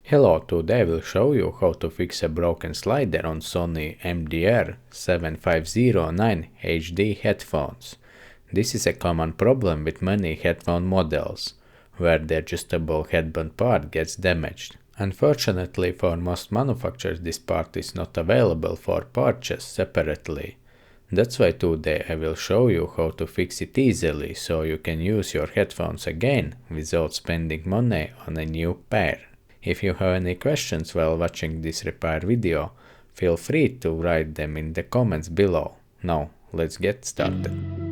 Hello, today I will show you how to fix a broken slider on SONY MDR-7509 HD headphones. This is a common problem with many headphone models, where the adjustable headband part gets damaged. Unfortunately, for most manufacturers this part is not available for purchase separately. That's why today I will show you how to fix it easily so you can use your headphones again without spending money on a new pair. If you have any questions while watching this repair video, feel free to write them in the comments below. Now, let's get started.